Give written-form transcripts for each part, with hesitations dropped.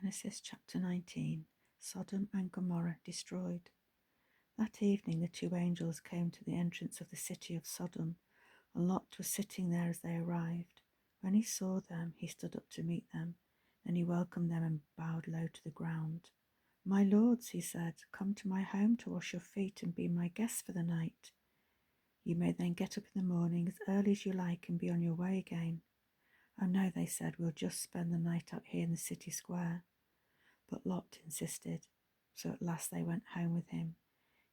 Genesis chapter 19. Sodom and Gomorrah destroyed. That evening the two angels came to the entrance of the city of Sodom, and Lot was sitting there as they arrived. When he saw them, he stood up to meet them. Then he welcomed them and bowed low to the ground. "My lords," he said, "come to my home to wash your feet and be my guests for the night. You may then get up in the morning as early as you like and be on your way again." "Oh no," they said, "we'll just spend the night out here in the city square." But Lot insisted, so at last they went home with him.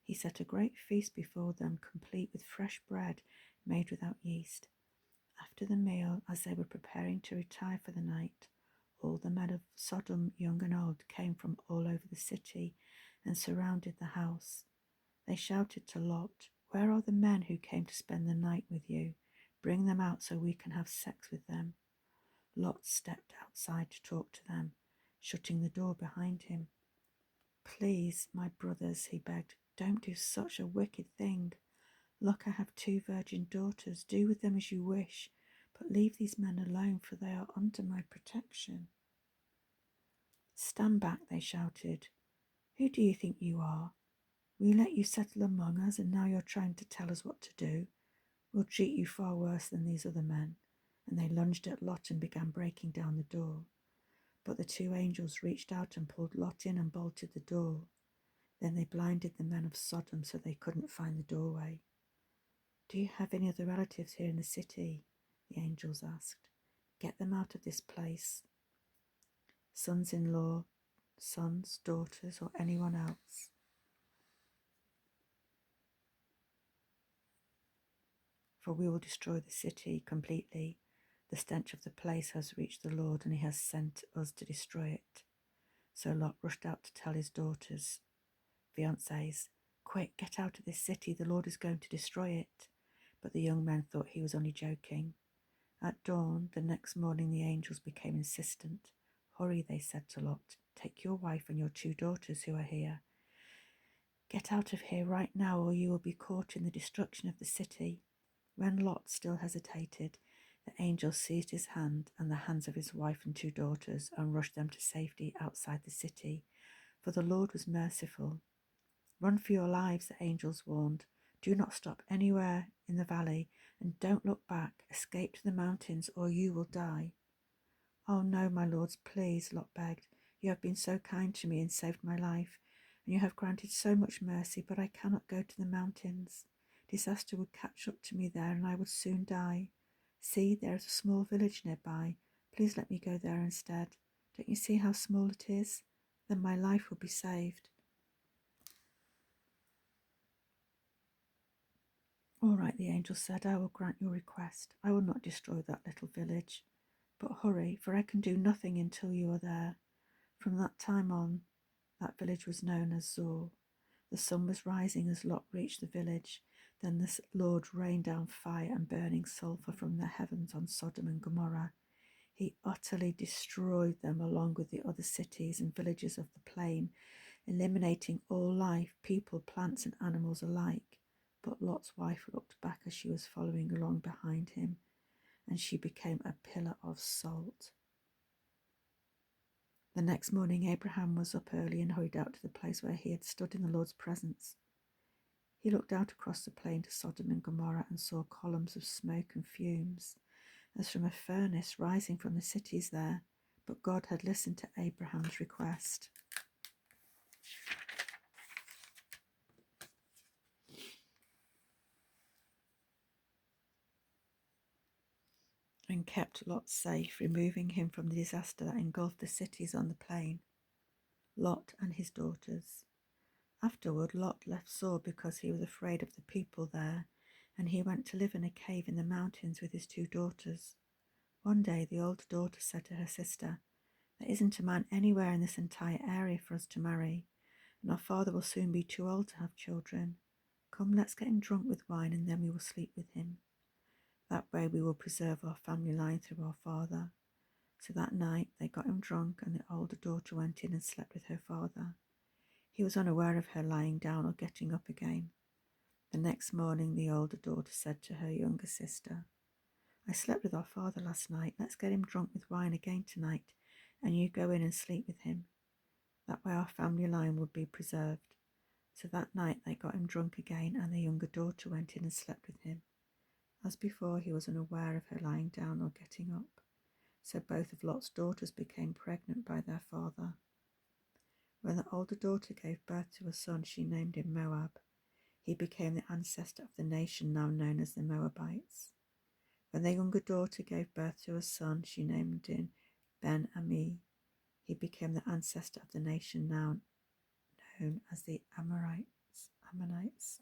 He set a great feast before them, complete with fresh bread made without yeast. After the meal, as they were preparing to retire for the night, all the men of Sodom, young and old, came from all over the city and surrounded the house. They shouted to Lot, "Where are the men who came to spend the night with you? Bring them out so we can have sex with them." Lot stepped outside to talk to them, shutting the door behind him. "Please, my brothers," he begged, "don't do such a wicked thing. Look, I have 2 virgin daughters. Do with them as you wish, but leave these men alone, for they are under my protection." "Stand back," they shouted. "Who do you think you are? We let you settle among us, and now you're trying to tell us what to do. We'll treat you far worse than these other men." And they lunged at Lot and began breaking down the door. But the 2 angels reached out and pulled Lot in and bolted the door. Then they blinded the men of Sodom so they couldn't find the doorway. "Do you have any other relatives here in the city?" the angels asked. "Get them out of this place. Sons-in-law, sons, daughters, or anyone else. For we will destroy the city completely. The stench of the place has reached the Lord, and he has sent us to destroy it." So Lot rushed out to tell his daughters, fiancés, "Quick, get out of this city, the Lord is going to destroy it." But the young men thought he was only joking. At dawn the next morning the angels became insistent. "Hurry," they said to Lot, "take your wife and your 2 daughters who are here. Get out of here right now, or you will be caught in the destruction of the city." When Lot still hesitated, the angel seized his hand and the hands of his wife and 2 daughters and rushed them to safety outside the city, for the Lord was merciful. "Run for your lives," the angels warned. "Do not stop anywhere in the valley, and don't look back. Escape to the mountains, or you will die." "Oh no, my lords, please," Lot begged. "You have been so kind to me and saved my life, and you have granted so much mercy, but I cannot go to the mountains. Disaster would catch up to me there, and I would soon die. See, there is a small village nearby. Please let me go there instead. Don't you see how small it is? Then my life will be saved." "All right," the angel said, "I will grant your request. I will not destroy that little village. But hurry, for I can do nothing until you are there." From that time on, that village was known as Zoar. The sun was rising as Lot reached the village. Then the Lord rained down fire and burning sulfur from the heavens on Sodom and Gomorrah. He utterly destroyed them along with the other cities and villages of the plain, eliminating all life, people, plants, and animals alike. But Lot's wife looked back as she was following along behind him, and she became a pillar of salt. The next morning Abraham was up early and hurried out to the place where he had stood in the Lord's presence. He looked out across the plain to Sodom and Gomorrah and saw columns of smoke and fumes, as from a furnace, rising from the cities there. But God had listened to Abraham's request and kept Lot safe, removing him from the disaster that engulfed the cities on the plain. Lot and his daughters. Afterward, Lot left Zoar because he was afraid of the people there, and he went to live in a cave in the mountains with his 2 daughters. One day the older daughter said to her sister, "There isn't a man anywhere in this entire area for us to marry, and our father will soon be too old to have children. Come, let's get him drunk with wine, and then we will sleep with him. That way we will preserve our family line through our father." So that night they got him drunk, and the older daughter went in and slept with her father. He was unaware of her lying down or getting up again. The next morning the older daughter said to her younger sister, "I slept with our father last night. Let's get him drunk with wine again tonight, and you go in and sleep with him. That way our family line would be preserved. So that night they got him drunk again, and the younger daughter went in and slept with him. As before, he was unaware of her lying down or getting up. So both of Lot's daughters became pregnant by their father. When the older daughter gave birth to a son, she named him Moab. He became the ancestor of the nation now known as the Moabites. When the younger daughter gave birth to a son, she named him Ben-Ami. He became the ancestor of the nation now known as the Ammonites.